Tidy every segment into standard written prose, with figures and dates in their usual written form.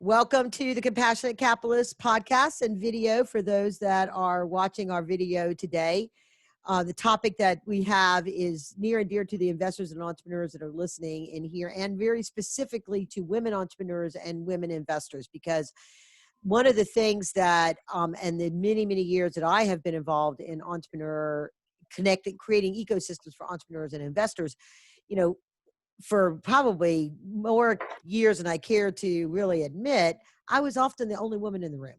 Welcome to the Compassionate Capitalist podcast and video for those that are watching our video today. The topic that we have is near and dear to the investors and entrepreneurs that are listening in here, and very specifically to women entrepreneurs and women investors, because one of the things that, and the many, many years that I have been involved in creating ecosystems for entrepreneurs and investors, you know, for probably more years than I care to really admit, I was often the only woman in the room.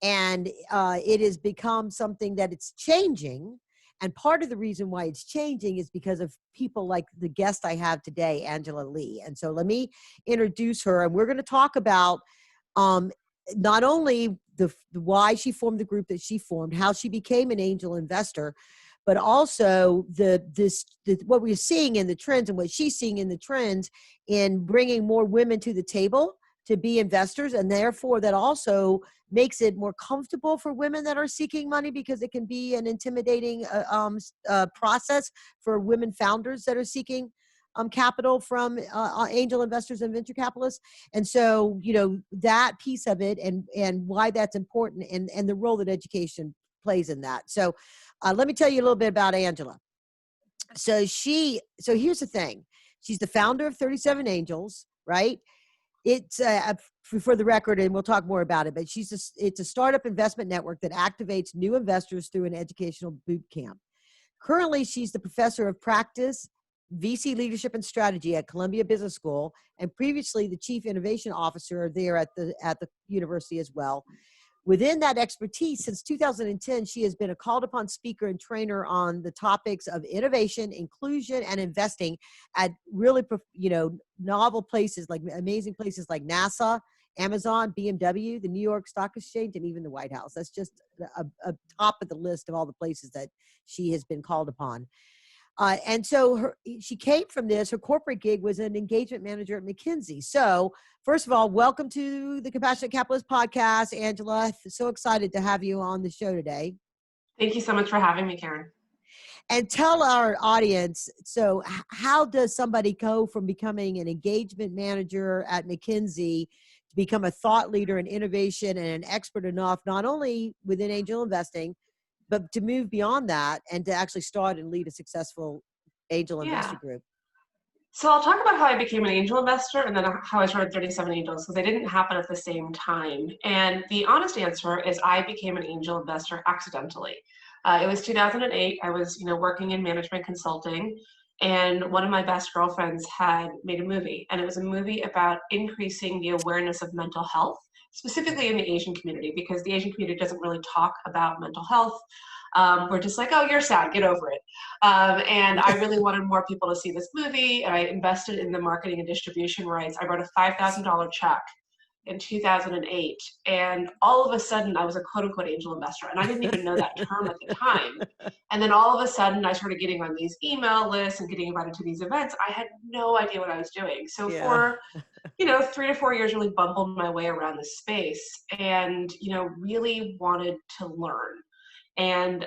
And it has become something that it's changing. And part of the reason why it's changing is because of people like the guest I have today, Angela Lee. And so let me introduce her. And we're going to talk about not only the why she formed the group that she formed, how she became an angel investor, but also what we're seeing in the trends and what she's seeing in the trends in bringing more women to the table to be investors. And therefore that also makes it more comfortable for women that are seeking money, because it can be an intimidating process for women founders that are seeking capital from angel investors and venture capitalists. And so, that piece of it and why that's important, and the role that education plays in that. So let me tell you a little bit about Angela. So here's the thing. She's the founder of 37 Angels, right? It's for the record, and we'll talk more about it, but it's a startup investment network that activates new investors through an educational boot camp. Currently, she's the professor of practice, VC leadership and strategy at Columbia Business School, and previously the chief innovation officer there at the university as well. Within that expertise, since 2010, she has been a called upon speaker and trainer on the topics of innovation, inclusion, and investing at really, novel places, like amazing places like NASA, Amazon, BMW, the New York Stock Exchange, and even the White House. That's just a top of the list of all the places that she has been called upon. And so she came from this. Her corporate gig was an engagement manager at McKinsey. So first of all, welcome to the Compassionate Capitalist podcast, Angela. So excited to have you on the show today. Thank you so much for having me, Karen. And tell our audience, so how does somebody go from becoming an engagement manager at McKinsey to become a thought leader in innovation and an expert enough, not only within angel investing, but to move beyond that and to actually start and lead a successful angel investor group? So I'll talk about how I became an angel investor and then how I started 37 Angels, because they didn't happen at the same time. And the honest answer is I became an angel investor accidentally. It was 2008. I was, working in management consulting, and one of my best girlfriends had made a movie, and it was a movie about increasing the awareness of mental health, specifically in the Asian community, because the Asian community doesn't really talk about mental health. We're just like, oh, you're sad, get over it. And I really wanted more people to see this movie, and I invested in the marketing and distribution rights. I wrote a $5,000 check in 2008, and all of a sudden I was a quote unquote angel investor, and I didn't even know that term at the time. And then all of a sudden I started getting on these email lists and getting invited to these events. I had no idea what I was doing. So for 3 to 4 years, really bumbled my way around this space, and really wanted to learn. And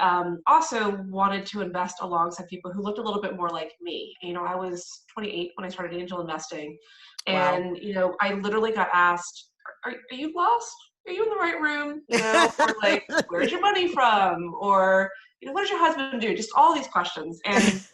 also wanted to invest alongside people who looked a little bit more like me. I was 28 when I started angel investing. And, I literally got asked, are you lost? Are you in the right room? Or like, where's your money from? Or, what does your husband do? Just all these questions. And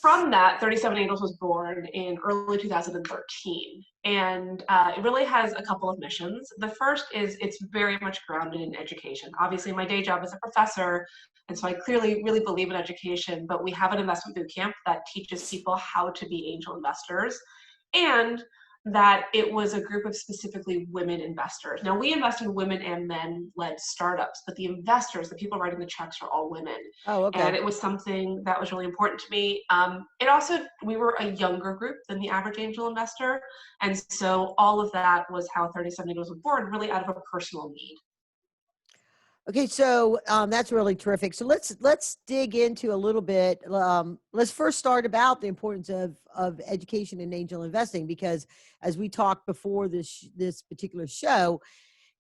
from that, 37 Angels was born in early 2013. And it really has a couple of missions. The first is it's very much grounded in education. Obviously, my day job is a professor, and so I clearly really believe in education, but we have an investment boot camp that teaches people how to be angel investors, and that it was a group of specifically women investors. Now, we invest in women and men-led startups, but the investors, the people writing the checks, are all women. Oh, okay. And it was something that was really important to me. We were a younger group than the average angel investor. And so all of that was how 37 Angels was born, really out of a personal need. Okay, so that's really terrific. So let's dig into a little bit. Let's first start about the importance of education in angel investing, because as we talked before this particular show,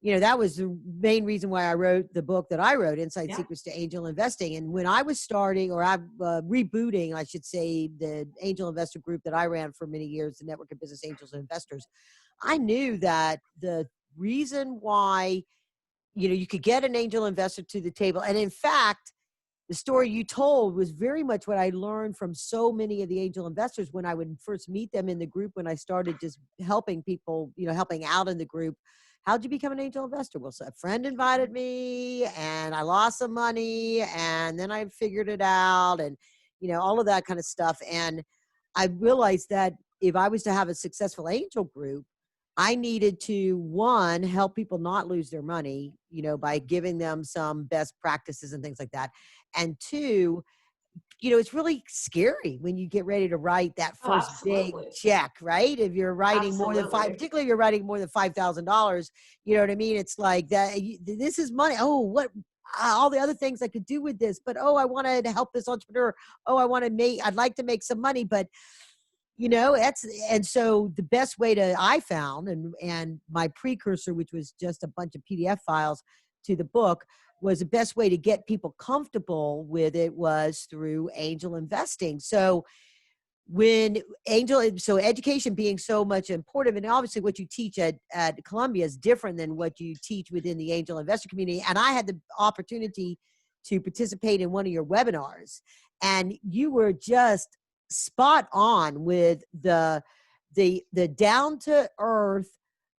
that was the main reason why I wrote the book that I wrote, Inside Yeah. Secrets to Angel Investing. And when I was starting, or I'm rebooting, I should say, the angel investor group that I ran for many years, the Network of Business Angels and Investors, I knew that the reason why, you could get an angel investor to the table. And in fact, the story you told was very much what I learned from so many of the angel investors when I would first meet them in the group, when I started just helping people, helping out in the group. How'd you become an angel investor? Well, so a friend invited me and I lost some money and then I figured it out, and, all of that kind of stuff. And I realized that if I was to have a successful angel group, I needed to, one, help people not lose their money, by giving them some best practices and things like that. And two, it's really scary when you get ready to write that Oh, first big absolutely. check, right? If you're writing more than five, Absolutely. particularly if you're writing more than $5,000, you know what I mean? It's like that. This is money. Oh, what? All the other things I could do with this, but I wanted to help this entrepreneur. I'd like to make some money, but and so the best way I found, and my precursor, which was just a bunch of PDF files to the book, was the best way to get people comfortable with it was through angel investing. So so education being so much important, and obviously what you teach at Columbia is different than what you teach within the angel investor community. And I had the opportunity to participate in one of your webinars, and you were just spot on with the down to earth,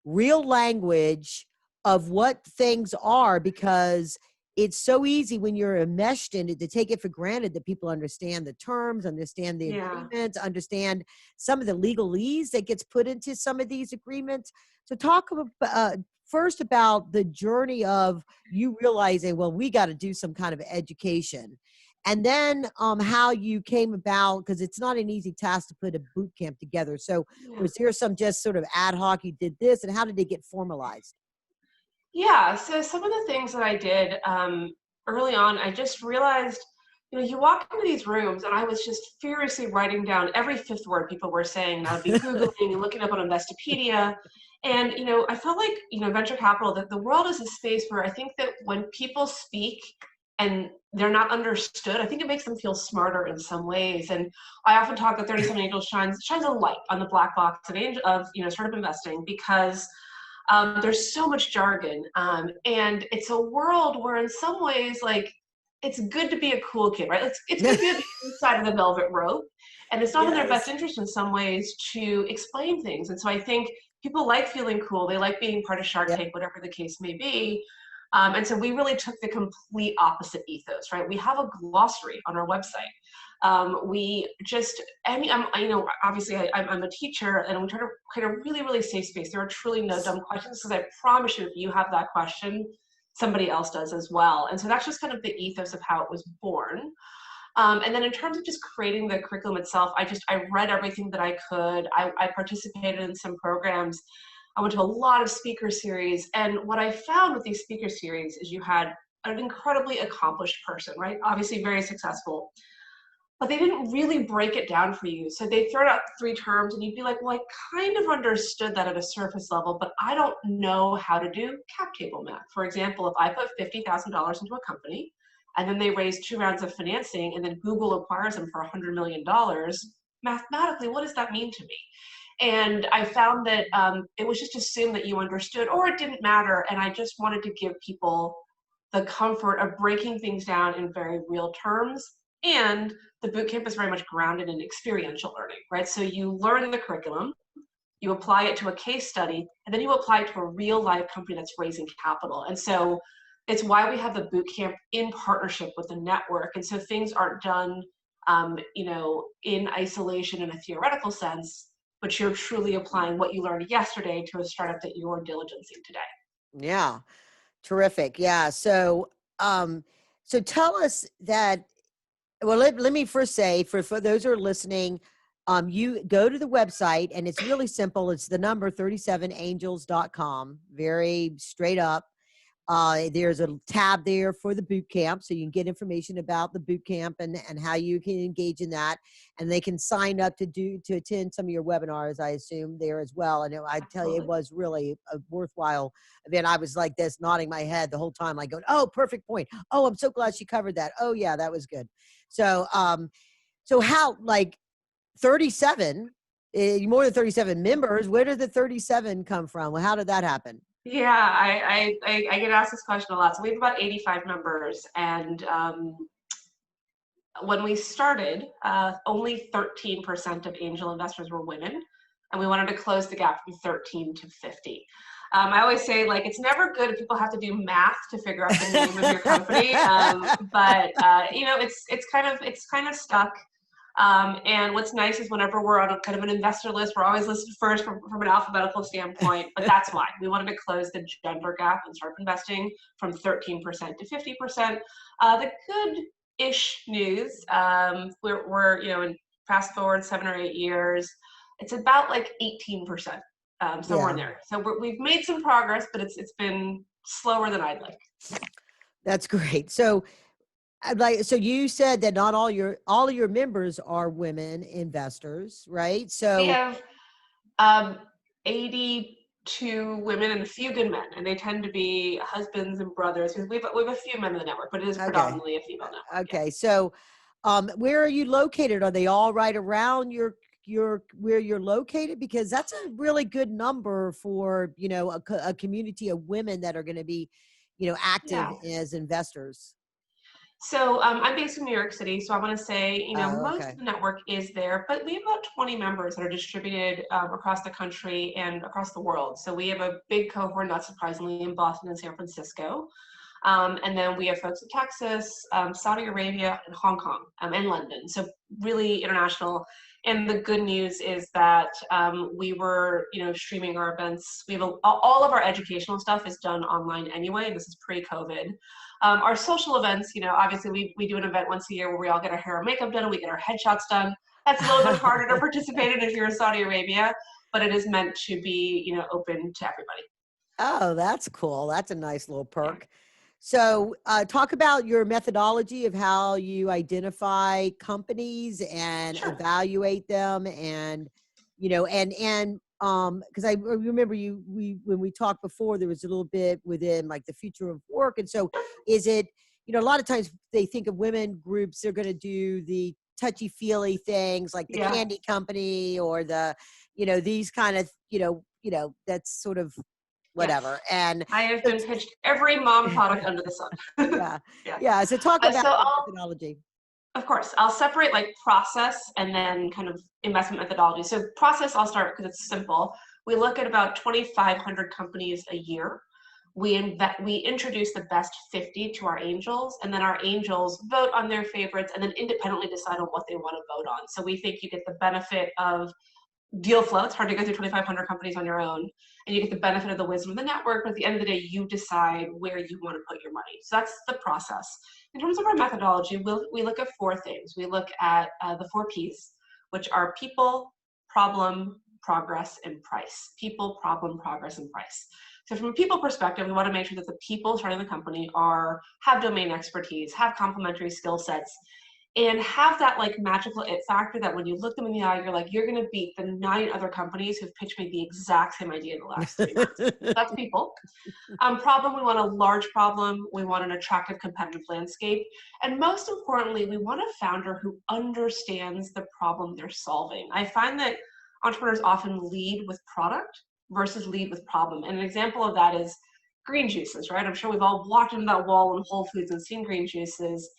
real language of what things are, because it's so easy when you're enmeshed in it to take it for granted that people understand the terms, understand the Yeah. agreements, understand some of the legalese that gets put into some of these agreements. So talk about, first, about the journey of you realizing, well, we got to do some kind of education. And then how you came about, because it's not an easy task to put a boot camp together. So Yeah. was there some just sort of ad hoc, you did this, and how did it get formalized? Yeah, so some of the things that I did early on, I just realized, you walk into these rooms and I was just furiously writing down every fifth word people were saying. And I would be Googling and looking up on Investopedia. And, I felt like, venture capital, that the world is a space where I think that when people speak and they're not understood, I think it makes them feel smarter in some ways. And I often talk that 37 Angels shines a light on the black box of startup investing, because there's so much jargon, and it's a world where, in some ways, like, it's good to be a cool kid, right? It's good to be on the inside of the velvet rope, and it's not in their best Yes. interest in some ways to explain things. And so I think people like feeling cool, they like being part of Shark Yep. Tank, whatever the case may be. And so we really took the complete opposite ethos, right? We have a glossary on our website. We just, obviously I'm a teacher, and we try to create a really, really safe space. There are truly no dumb questions, because I promise you, if you have that question, somebody else does as well. And so that's just kind of the ethos of how it was born. And then in terms of just creating the curriculum itself, I read everything that I could. I participated in some programs. I went to a lot of speaker series. And what I found with these speaker series is you had an incredibly accomplished person, right? Obviously very successful, but they didn't really break it down for you. So they throw out three terms and you'd be like, well, I kind of understood that at a surface level, but I don't know how to do cap table math. For example, if I put $50,000 into a company and then they raise 2 rounds of financing and then Google acquires them for $100 million, mathematically, what does that mean to me? And I found that it was just assumed that you understood, or it didn't matter. And I just wanted to give people the comfort of breaking things down in very real terms. And the bootcamp is very much grounded in experiential learning, right? So you learn the curriculum, you apply it to a case study, and then you apply it to a real life company that's raising capital. And so it's why we have the bootcamp in partnership with the network. And so things aren't done, in isolation in a theoretical sense, but you're truly applying what you learned yesterday to a startup that you're diligencing today. Yeah. Terrific. Yeah. So tell us that. Well, let me first say, for those who are listening, you go to the website and it's really simple. It's the number 37angels.com, very straight up. There's a tab there for the boot camp, so you can get information about the boot camp and how you can engage in that. And they can sign up to attend some of your webinars, I assume, there as well. And I tell you, it Absolutely. was really a worthwhile event. I was like this, nodding my head the whole time, like going, "Oh, perfect point. Oh, I'm so glad she covered that. Oh, yeah, that was good." So, so how, like, 37, more than 37 members? Where did the 37 come from? Well, how did that happen? Yeah, I get asked this question a lot. So we have about 85 members, and when we started, only 13% of angel investors were women, and we wanted to close the gap from 13 to 50. I always say, like, it's never good if people have to do math to figure out the name of your company, but you know, it's kind of stuck. And what's nice is whenever we're on a kind of an investor list, we're always listed first from an alphabetical standpoint. But that's why we wanted to close the gender gap and start investing from 13% to 50%. The good-ish news, we're you know, in fast forward 7 or 8 years, it's about like 18%, somewhere in Yeah. there. So we've made some progress, but it's been slower than I'd like. That's great. So, like, so you said that not all of your members are women investors, right? We So, have 82 women and a few good men, and they tend to be husbands and brothers. Because we have a few men in the network, but it is okay, predominantly a female network. Yeah. okay. So, where are you located? Are they all right around your where you're located? Because that's a really good number for, a community of women that are going to be, active Yeah. as investors. So I'm based in New York City, so I want to say, Oh, most of okay. the network is there, but we have about 20 members that are distributed across the country and across the world. So we have a big cohort, not surprisingly, in Boston and San Francisco. And then we have folks in Texas, Saudi Arabia, and Hong Kong, and London. So really international. And the good news is that we were, streaming our events. We have all of our educational stuff is done online anyway. This is pre-COVID. Our social events, obviously we do an event once a year where we all get our hair and makeup done and we get our headshots done. That's a little bit harder to participate in if you're in Saudi Arabia, but it is meant to be, open to everybody. Oh, that's cool. That's a nice little Yeah. perk. So, talk about your methodology of how you identify companies and Sure. evaluate them, and because I remember when we talked before, there was a little bit within like the future of work, and so is it, a lot of times they think of women groups, they're going to do the touchy feely things like the Yeah. candy company or the, these kind of, that's sort of whatever. Yes. And I have so been pitched every mom product under the sun. yeah, Yeah. yeah. So talk about So your methodology. of course, I'll separate like process and then kind of investment methodology. So process, I'll start because it's simple. We look at about 2,500 companies a year. We introduce the best 50 to our angels, and then our angels vote on their favorites and then independently decide on what they want to vote on. So we think you get the benefit of deal flow. It's hard to go through 2,500 companies on your own, and you get the benefit of the wisdom of the network. But at the end of the day, you decide where you want to put your money. So that's the process. In terms of our methodology, we look at four things. We look at the four P's, which are people, problem, progress, and price. People, problem, progress, and price. So from a people perspective, we want to make sure that the people starting the company have domain expertise, have complementary skill sets, and have that like magical it factor that when you look them in the eye, you're like, you're going to beat the 9 other companies who've pitched me the exact same idea in the last 3 months. That's people. Problem, we want a large problem. We want an attractive competitive landscape. And most importantly, we want a founder who understands the problem they're solving. I find that entrepreneurs often lead with product versus lead with problem. And an example of that is green juices, right? I'm sure we've all walked into that wall in Whole Foods and seen green juices.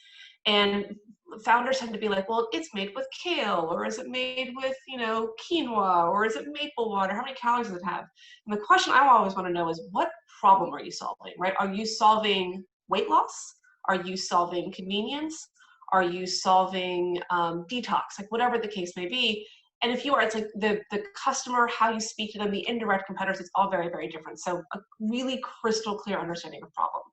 And founders tend to be like, well, it's made with kale, or is it made with, quinoa, or is it maple water? How many calories does it have? And the question I always want to know is, what problem are you solving, right? Are you solving weight loss? Are you solving convenience? Are you solving detox? Like whatever the case may be. And if you are, it's like the customer, how you speak to them, the indirect competitors, it's all very, very different. So a really crystal clear understanding of problem.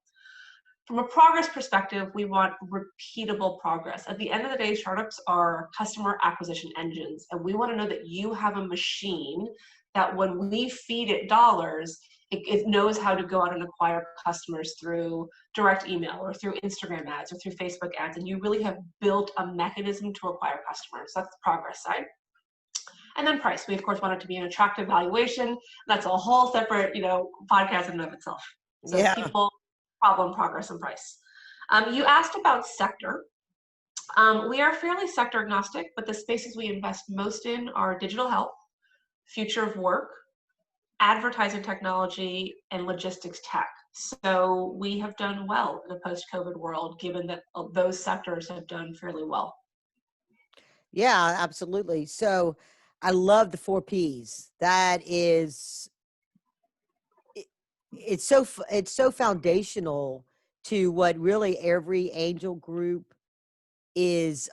From a progress perspective, we want repeatable progress. At the end of the day, startups are customer acquisition engines, and we want to know that you have a machine that when we feed it dollars, it knows how to go out and acquire customers through direct email or through Instagram ads or through Facebook ads. And you really have built a mechanism to acquire customers. That's the progress side. And then price. We, of course, want it to be an attractive valuation. That's a whole separate, podcast in and of itself. So Yeah. people, problem, progress, and price. You asked about sector. We are fairly sector agnostic, but the spaces we invest most in are digital health, future of work, advertising technology, and logistics tech. So we have done well in a post-COVID world, given that those sectors have done fairly well. Yeah, absolutely. So I love the 4 Ps. That is, it's so foundational to what really every angel group is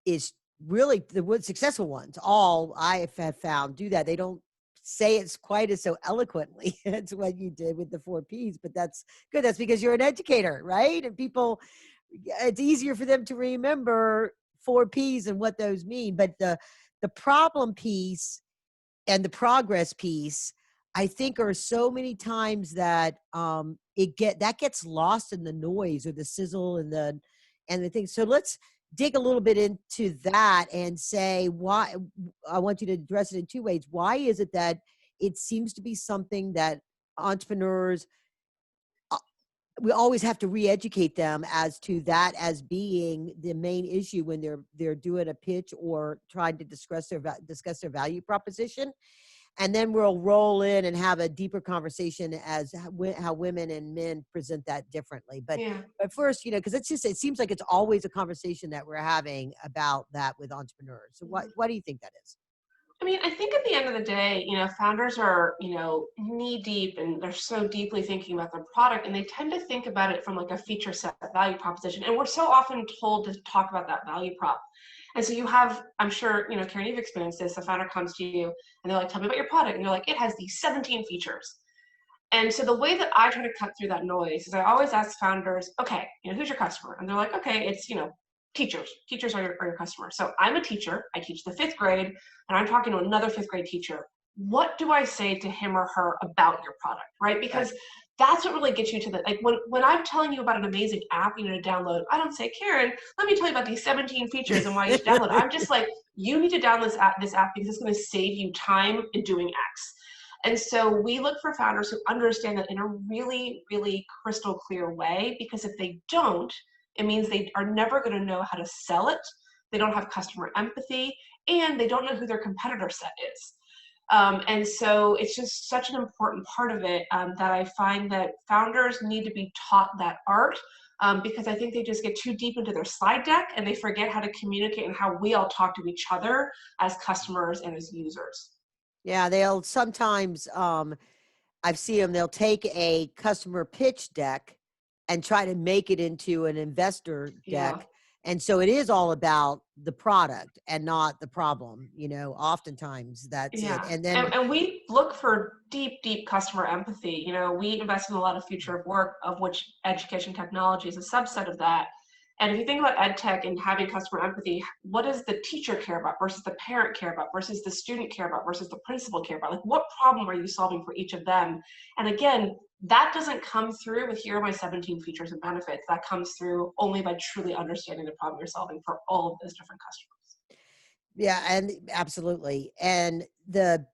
is really the successful ones. All I have found do that. They don't say it's quite as so eloquently as what you did with the 4 Ps, but that's good. That's because you're an educator, right? And people, it's easier for them to remember 4 Ps and what those mean. But the problem piece and the progress piece, I think, are so many times that that gets lost in the noise or the sizzle and the thing. So let's dig a little bit into that and say why. I want you to address it in 2 ways. Why is it that it seems to be something that entrepreneurs, we always have to re-educate them as to that as being the main issue when they're doing a pitch or trying to discuss their value proposition? And then we'll roll in and have a deeper conversation as how women and men present that differently. But Yeah. but first, because it seems like it's always a conversation that we're having about that with entrepreneurs. So why do you think that is? I mean, I think at the end of the day, founders are, knee deep and they're so deeply thinking about their product, and they tend to think about it from like a feature set value proposition. And we're so often told to talk about that value prop. And so you have, I'm sure, Karen, you've experienced this. A founder comes to you and they're like, tell me about your product. And you're like, it has these 17 features. And so the way that I try to cut through that noise is I always ask founders, okay, who's your customer? And they're like, okay, it's, teachers. Teachers are your customer. So I'm a teacher. I teach the 5th grade, and I'm talking to another 5th grade teacher. What do I say to him or her about your product, right? Because that's what really gets you to the, like when I'm telling you about an amazing app you need to download, I don't say, Karen, let me tell you about these 17 features and why you should download it. I'm just like, you need to download this app because it's going to save you time in doing X. And so we look for founders who understand that in a really, really crystal clear way, because if they don't, it means they are never going to know how to sell it. They don't have customer empathy, and they don't know who their competitor set is. And so it's just such an important part of it that I find that founders need to be taught that art, because I think they just get too deep into their slide deck and they forget how to communicate and how we all talk to each other as customers and as users. Yeah, they'll sometimes, I've seen them, they'll take a customer pitch deck and try to make it into an investor Yeah. deck. And so it is all about the product and not the problem, oftentimes that's it. Yeah. And then, And we look for deep, deep customer empathy. We invest in a lot of future of work, of which education technology is a subset of that. And if you think about ed tech and having customer empathy, what does the teacher care about versus the parent care about versus the student care about versus the principal care about? Like, what problem are you solving for each of them? And again, that doesn't come through with here are my 17 features and benefits. That comes through only by truly understanding the problem you're solving for all of those different customers. yeah, and absolutely. And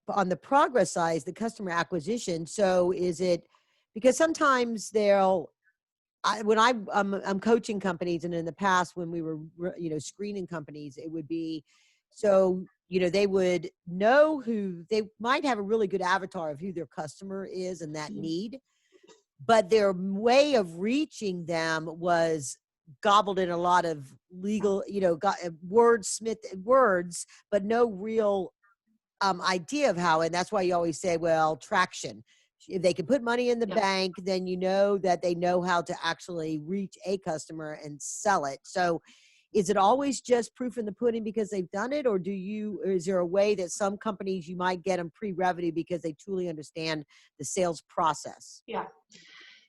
on the progress side, the customer acquisition. So is it, because sometimes when I'm coaching companies, and in the past when we were, screening companies, it would be, so, they would know they might have a really good avatar of who their customer is and that need, but their way of reaching them was gobbled in a lot of legal, words, but no real idea of how. And that's why you always say, well, traction. If they can put money in the bank, then you know that they know how to actually reach a customer and sell it. So is it always just proof in the pudding because they've done it? Or is there a way that some companies you might get them pre-revenue because they truly understand the sales process? Yeah.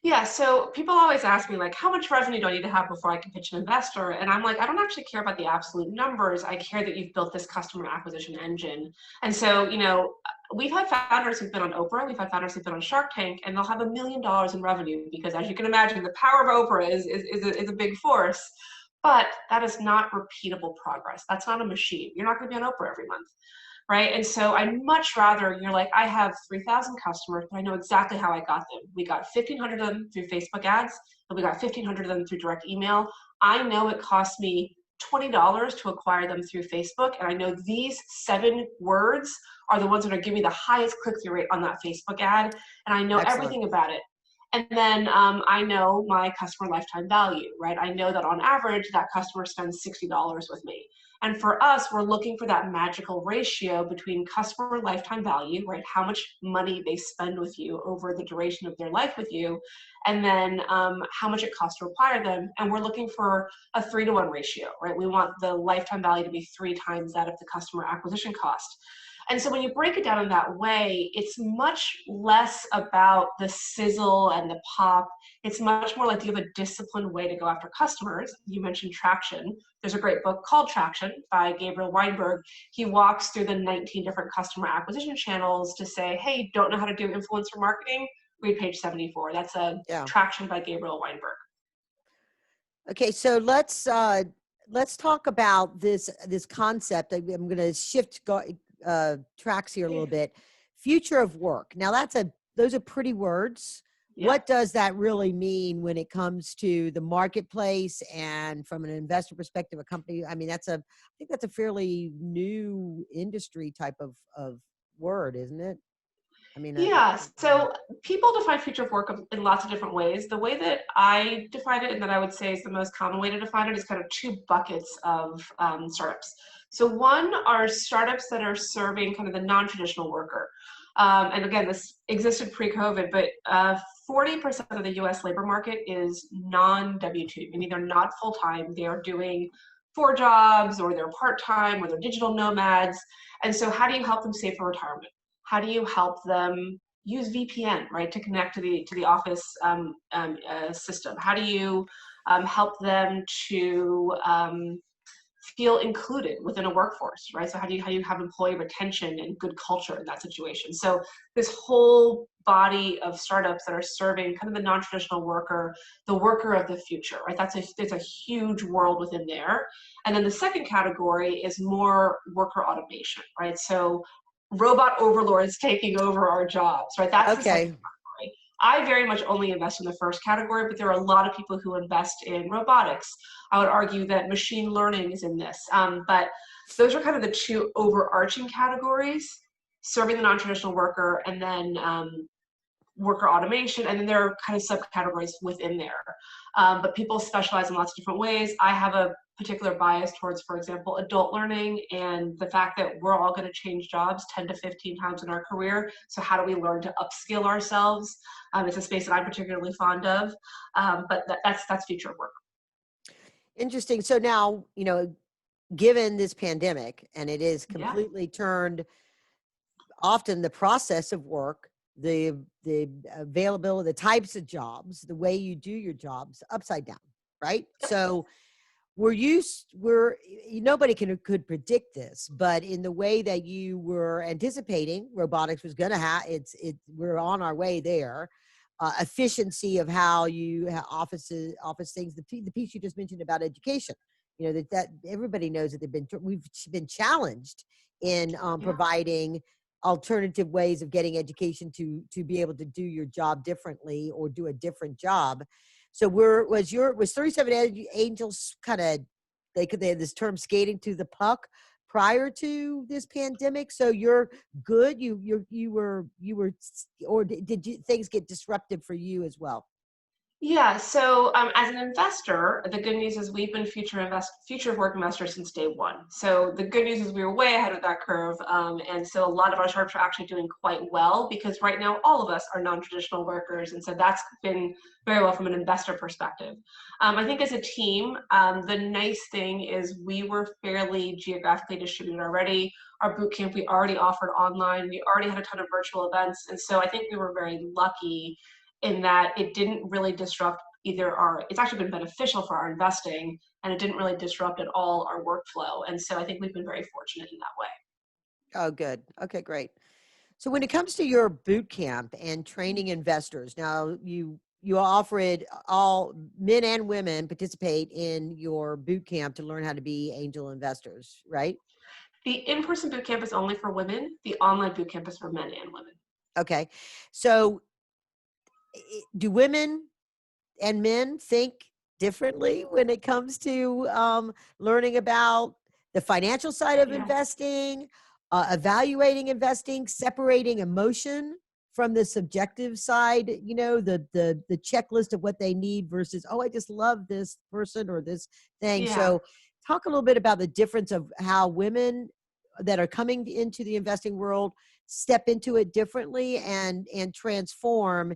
Yeah, so people always ask me, like, how much revenue do I need to have before I can pitch an investor? And I'm like, I don't actually care about the absolute numbers. I care that you've built this customer acquisition engine. And so, we've had founders who've been on Oprah, we've had founders who've been on Shark Tank, and they'll have $1 million in revenue because, as you can imagine, the power of Oprah is a big force. But that is not repeatable progress. That's not a machine. You're not going to be on Oprah every month. Right. And so I'd much rather, you're like, I have 3,000 customers, but I know exactly how I got them. We got 1,500 of them through Facebook ads, and we got 1,500 of them through direct email. I know it cost me $20 to acquire them through Facebook. And I know these 7 words are the ones that are giving me the highest click-through rate on that Facebook ad. And I know Excellent. everything about it. And then I know my customer lifetime value, right? I know that on average, that customer spends $60 with me. And for us, we're looking for that magical ratio between customer lifetime value, right? How much money they spend with you over the duration of their life with you, and then how much it costs to acquire them. And we're looking for a 3-to-1 ratio, right? We want the lifetime value to be 3 times that of the customer acquisition cost. And so when you break it down in that way, it's much less about the sizzle and the pop. It's much more like, do you have a disciplined way to go after customers? You mentioned traction. There's a great book called Traction by Gabriel Weinberg. He walks through the 19 different customer acquisition channels to say, hey, don't know how to do influencer marketing? Read page 74. That's a Yeah. Traction by Gabriel Weinberg. Okay, so let's talk about this concept. I'm going to shift tracks here a little bit. Future of work. Now those are pretty words. Yeah. What does that really mean when it comes to the marketplace and from an investor perspective, a company? I mean, I think that's a fairly new industry type of word, isn't it? I mean, Yeah, so people define future of work in lots of different ways. The way that I define it, and that I would say is the most common way to define it, is kind of 2 buckets of startups. So one are startups that are serving kind of the non-traditional worker. And again, this existed pre-COVID, but 40% of the US labor market is non-W2, meaning they're not full-time. They are doing 4 jobs, or they're part-time, or they're digital nomads. And so how do you help them save for retirement? How do you help them use VPN, right, to connect to the office system? How do you help them to feel included within a workforce, right? So how do you have employee retention and good culture in that situation? So this whole body of startups that are serving kind of the non-traditional worker, the worker of the future, right? There's a huge world within there. And then the second category is more worker automation, right? So robot overlords taking over our jobs, right? That's the second okay. category. I very much only invest in the first category, but there are a lot of people who invest in robotics. I would argue that machine learning is in this. But those are kind of the 2 overarching categories: serving the non-traditional worker, and then worker automation, and then there are kind of subcategories within there. But people specialize in lots of different ways. I have a particular bias towards, for example, adult learning, and the fact that we're all going to change jobs 10 to 15 times in our career. So how do we learn to upskill ourselves? It's a space that I'm particularly fond of, but that's future work. Interesting. So now, given this pandemic, and it is Yeah. completely turned often the process of work, the availability, the types of jobs, the way you do your jobs upside down, right? So nobody could predict this, but in the way that you were anticipating robotics was going to we're on our way there. Efficiency of how you have office things, the piece you just mentioned about education, that everybody knows that we've been challenged in providing alternative ways of getting education to be able to do your job differently or do a different job. So was 37 Angels kind of, they had this term skating to the puck prior to this pandemic? So you're good. You were, or things get disruptive for you as well? Yeah, so as an investor, the good news is we've been future of work investors since day one. So the good news is we were way ahead of that curve, and so a lot of our startups are actually doing quite well, because right now all of us are non-traditional workers, and so that's been very well from an investor perspective. I think as a team, the nice thing is we were fairly geographically distributed already. Our bootcamp we already offered online. We already had a ton of virtual events, and so I think we were very lucky in that it didn't really disrupt it's actually been beneficial for our investing, and it didn't really disrupt at all our workflow. And so I think we've been very fortunate in that way. Oh, good. Okay, great. So when it comes to your boot camp and training investors, now you offer it, all men and women participate in your boot camp to learn how to be angel investors, right? The in-person boot camp is only for women. The online boot camp is for men and women. Okay. So do women and men think differently when it comes to learning about the financial side of Yeah. investing, evaluating investing, separating emotion from the subjective side, the checklist of what they need versus, oh, I just love this person or this thing. Yeah. So talk a little bit about the difference of how women that are coming into the investing world step into it differently and transform,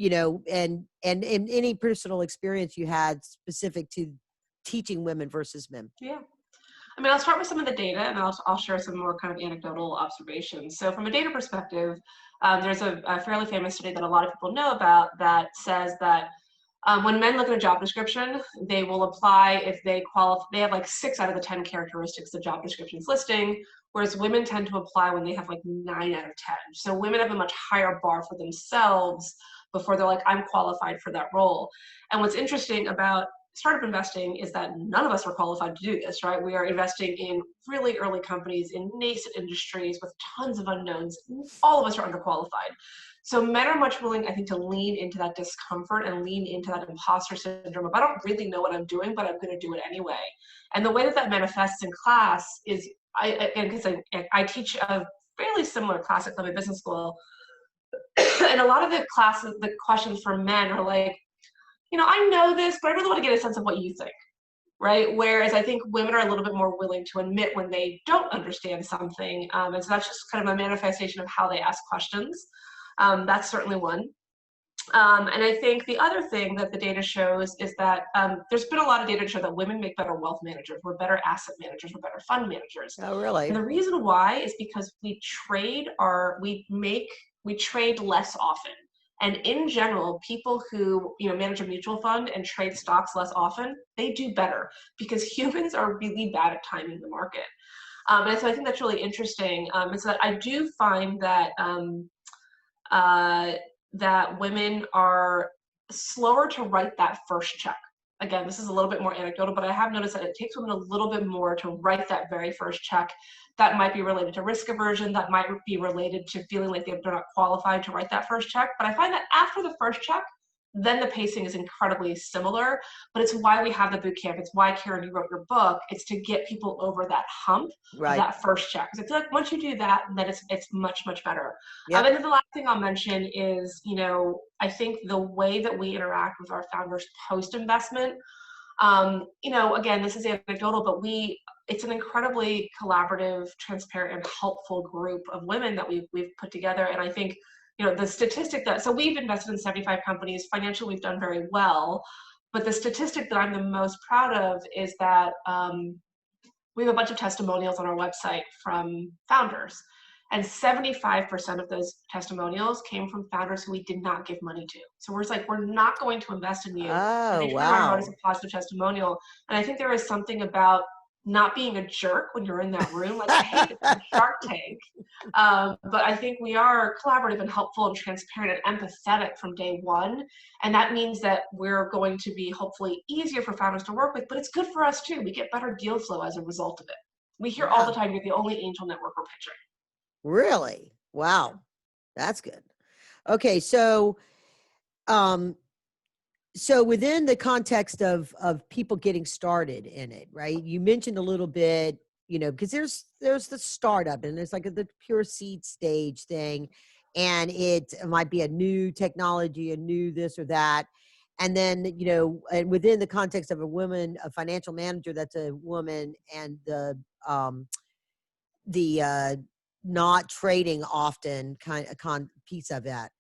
and any personal experience you had specific to teaching women versus men. Yeah. I mean, I'll start with some of the data, and I'll share some more kind of anecdotal observations. So from a data perspective, there's a fairly famous study that a lot of people know about that says that when men look at a job description, they will apply if they qualify. They have like 6 out of the 10 characteristics the job description's listing, whereas women tend to apply when they have like 9 out of 10. So women have a much higher bar for themselves before they're like, I'm qualified for that role. And what's interesting about startup investing is that none of us are qualified to do this, right? We are investing in really early companies in nascent industries with tons of unknowns. All of us are underqualified. So men are much willing, I think, to lean into that discomfort and lean into that imposter syndrome of, I don't really know what I'm doing, but I'm going to do it anyway. And the way that that manifests in class is, because I teach a fairly similar class at Columbia Business School, and a lot of the classes, the questions from men are like, I know this, but I really want to get a sense of what you think, right? Whereas I think women are a little bit more willing to admit when they don't understand something. And so that's just kind of a manifestation of how they ask questions. That's certainly one. And I think the other thing that the data shows is that there's been a lot of data to show that women make better wealth managers, we're better asset managers, we're better fund managers. Oh, And really? the reason why is because we trade less often. And in general, people who manage a mutual fund and trade stocks less often, they do better because humans are really bad at timing the market. And so I think that's really interesting. And so I do find that that women are slower to write that first check. Again, this is a little bit more anecdotal, but I have noticed that it takes women a little bit more to write that very first check. That might be related to risk aversion. That might be related to feeling like they're not qualified to write that first check. But I find that after the first check, then the pacing is incredibly similar. But it's why we have the boot camp. It's why, Karen, you wrote your book. It's to get people over that hump of Right. that first check. Because I feel like once you do that, then it's much, much better. And Yep. then the last thing I'll mention is, I think the way that we interact with our founders post-investment, again, this is anecdotal, but it's an incredibly collaborative, transparent, and helpful group of women that we've put together. And I think, the statistic so we've invested in 75 companies. Financially, we've done very well. But the statistic that I'm the most proud of is that we have a bunch of testimonials on our website from founders. And 75% of those testimonials came from founders who we did not give money to. So we're just like, we're not going to invest in you. And Oh, they turn around and wrote us wow. a positive testimonial. And I think there is something about not being a jerk when you're in that room. Like, I hate it from Shark Tank. But I think we are collaborative and helpful and transparent and empathetic from day one. And that means that we're going to be hopefully easier for founders to work with, but it's good for us too. We get better deal flow as a result of it. We hear all the Wow. time, you're the only angel network we're pitching. Really? Wow. That's good. Okay. Um, so within the context of people getting started in it, right? You mentioned a little bit, because there's the startup and there's like the pure seed stage thing, and it might be a new technology, a new this or that. And then, and within the context of a financial manager, that's a woman, and the not trading often kind of piece of that.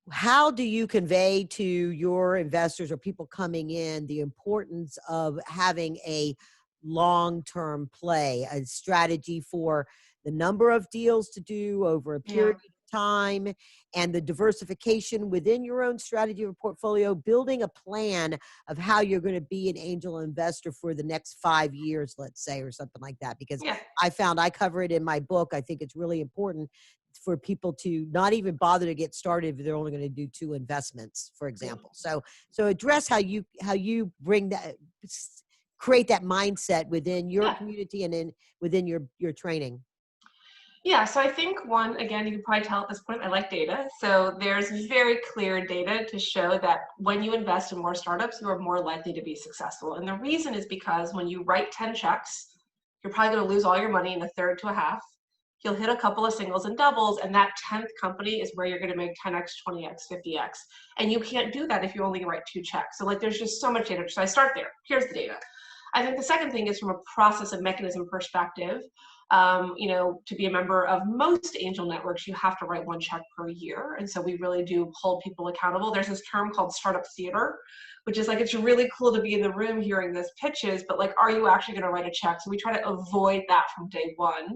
How do you convey to your investors or people coming in the importance of having a long-term play, a strategy for the number of deals to do over a Yeah. period of time and the diversification within your own strategy or portfolio, building a plan of how you're going to be an angel investor for the next 5 years, let's say, or something like that. Because Yeah. I cover it in my book. I think it's really important for people to not even bother to get started if they're only going to do 2 investments, for example. So address how you bring that, create that mindset within your Yeah. community and within your training. Yeah, so I think one, again, you can probably tell at this point, I like data. So there's very clear data to show that when you invest in more startups, you are more likely to be successful. And the reason is because when you write 10 checks, you're probably going to lose all your money in a third to a half. You'll hit a couple of singles and doubles, and that 10th company is where you're going to make 10x, 20x, 50x. And you can't do that if you only write 2 checks. So like there's just so much data. So I start there. Here's the data. I think the second thing is from a process and mechanism perspective. To be a member of most angel networks, you have to write 1 check per year. And so we really do hold people accountable. There's this term called startup theater, which is like, it's really cool to be in the room hearing those pitches, but like, are you actually going to write a check? So we try to avoid that from day one.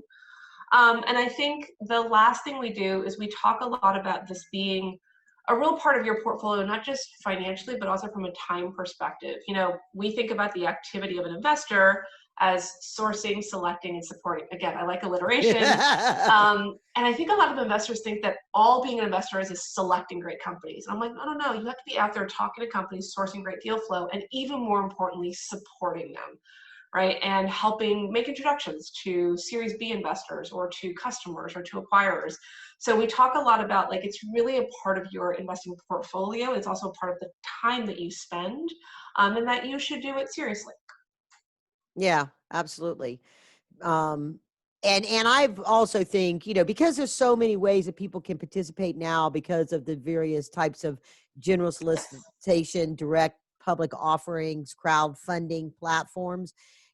And I think the last thing we do is we talk a lot about this being a real part of your portfolio, not just financially, but also from a time perspective. We think about the activity of an investor as sourcing, selecting, and supporting. Again, I like alliteration. And I think a lot of investors think that all being an investor is selecting great companies. And I'm like, no, you have to be out there talking to companies, sourcing great deal flow, and even more importantly, supporting them. Right, and helping make introductions to Series B investors or to customers or to acquirers. So we talk a lot about like it's really a part of your investing portfolio. It's also a part of the time that you spend, and that you should do it seriously. Yeah, absolutely. And I've also think, because there's so many ways that people can participate now because of the various types of general solicitation, direct public offerings, crowdfunding platforms,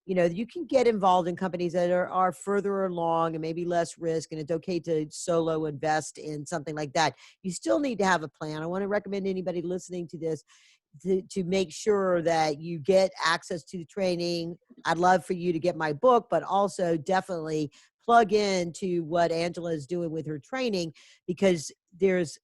you can get involved in companies that are further along and maybe less risk, and it's okay to solo invest in something like that. You still need to have a plan. I want to recommend anybody listening to this to make sure that you get access to the training. I'd love for you to get my book, but also definitely plug into what Angela is doing with her training, because there's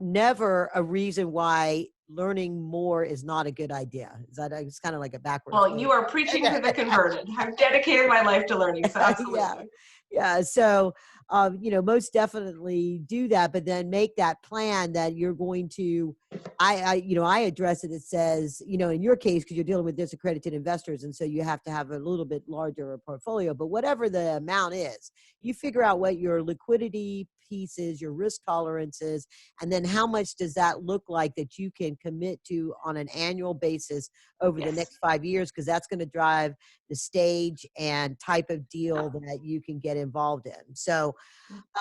never a reason why learning more is not a good idea. It's kind of like a backwards Well, way. you are preaching to the converted. I've dedicated my life to learning, so Yeah. absolutely. Yeah. So, most definitely do that, but then make that plan that you're going to, I address it. It says, in your case, because you're dealing with disaccredited investors. And so you have to have a little bit larger portfolio, but whatever the amount is, you figure out what your liquidity piece is, your risk tolerance is, and then how much does that look like that you can commit to on an annual basis over the Yes. next 5 years, because that's going to drive the stage and type of deal that you can get involved in. So,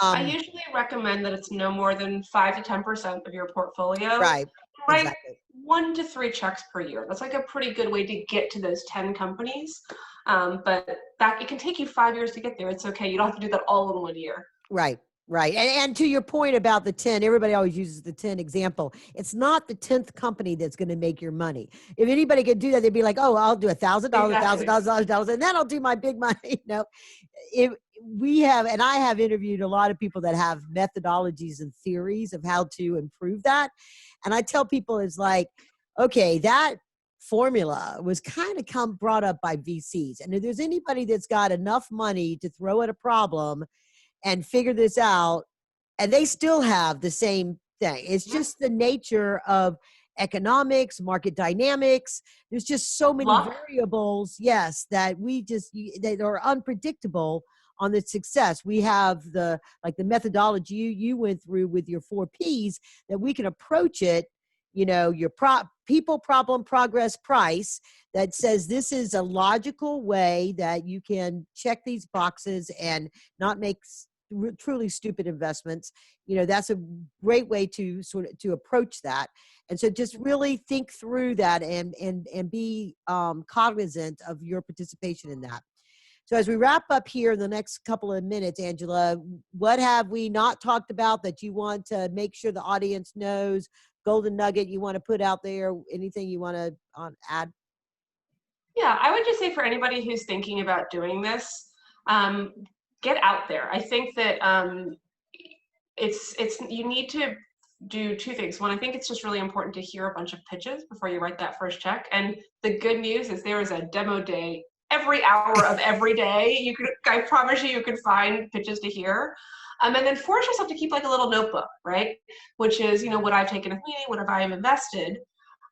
I um, usually recommend that it's no more than 5 to 10% of your portfolio. right, Write exactly. 1 to 3 checks per year. That's like a pretty good way to get to those 10 companies. But that it can take you 5 years to get there. It's okay. You don't have to do that all in 1 year. Right. Right. And to your point about the 10, everybody always uses the 10 example. It's not the 10th company that's going to make your money. If anybody could do that, they'd be like, oh, I'll do $1,000, Exactly. $1,000, and then I'll do my big money. If we have, and I have interviewed a lot of people that have methodologies and theories of how to improve that. And I tell people it's like, okay, that formula was kind of brought up by VCs. And if there's anybody that's got enough money to throw at a problem and figure this out, and they still have the same thing. It's just the nature of economics, market dynamics. There's just so many Luck. variables, yes, that that are unpredictable on the success. We have the methodology you went through with your 4 Ps, that we can approach it, your people, problem, progress, price, that says this is a logical way that you can check these boxes and not make truly stupid investments. That's a great way to to approach that. And so just really think through that and be cognizant of your participation in that. So as we wrap up here in the next couple of minutes, Angela, what have we not talked about that you want to make sure the audience knows? Golden nugget you want to put out there? Anything you want to add? Yeah, I would just say for anybody who's thinking about doing this, get out there. I think that it's you need to do two things. One, I think it's just really important to hear a bunch of pitches before you write that first check. And the good news is there is a demo day every hour of every day. I promise you can find pitches to hear. And then force yourself to keep like a little notebook, right? Which is, what I've taken with me, what have I invested?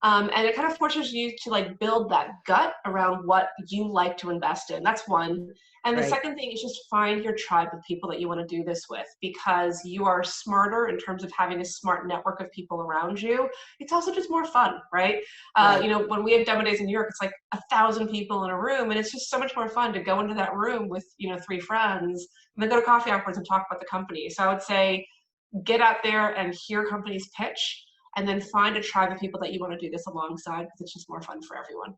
And it kind of forces you to like build that gut around what you like to invest in. That's one. And the Right. second thing is just find your tribe of people that you want to do this with, because you are smarter in terms of having a smart network of people around you. It's also just more fun, right? Right. When we have demo days in New York, it's like 1,000 people in a room, and it's just so much more fun to go into that room with 3 friends and then go to coffee afterwards and talk about the company. So I would say get out there and hear companies pitch, and then find a tribe of people that you want to do this alongside, because it's just more fun for everyone.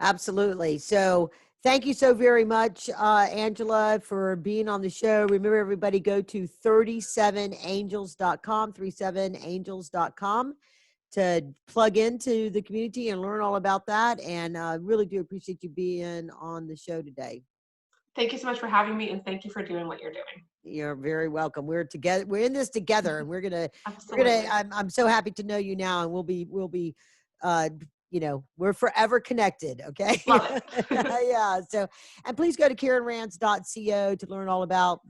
Absolutely. So thank you so very much, Angela, for being on the show. Remember, everybody, go to 37angels.com, 37angels.com to plug into the community and learn all about that. And really do appreciate you being on the show today. Thank you so much for having me, and thank you for doing what you're doing. You're very welcome. We're together. We're in this together, and Absolutely. I'm so happy to know you now, and we'll be, uh, we're forever connected. Okay. Love it. Yeah. So, and please go to KarenRands.co to learn all about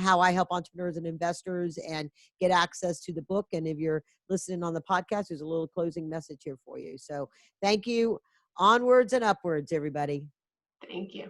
how I help entrepreneurs and investors and get access to the book. And if you're listening on the podcast, there's a little closing message here for you. So thank you. Onwards and upwards, everybody. Thank you.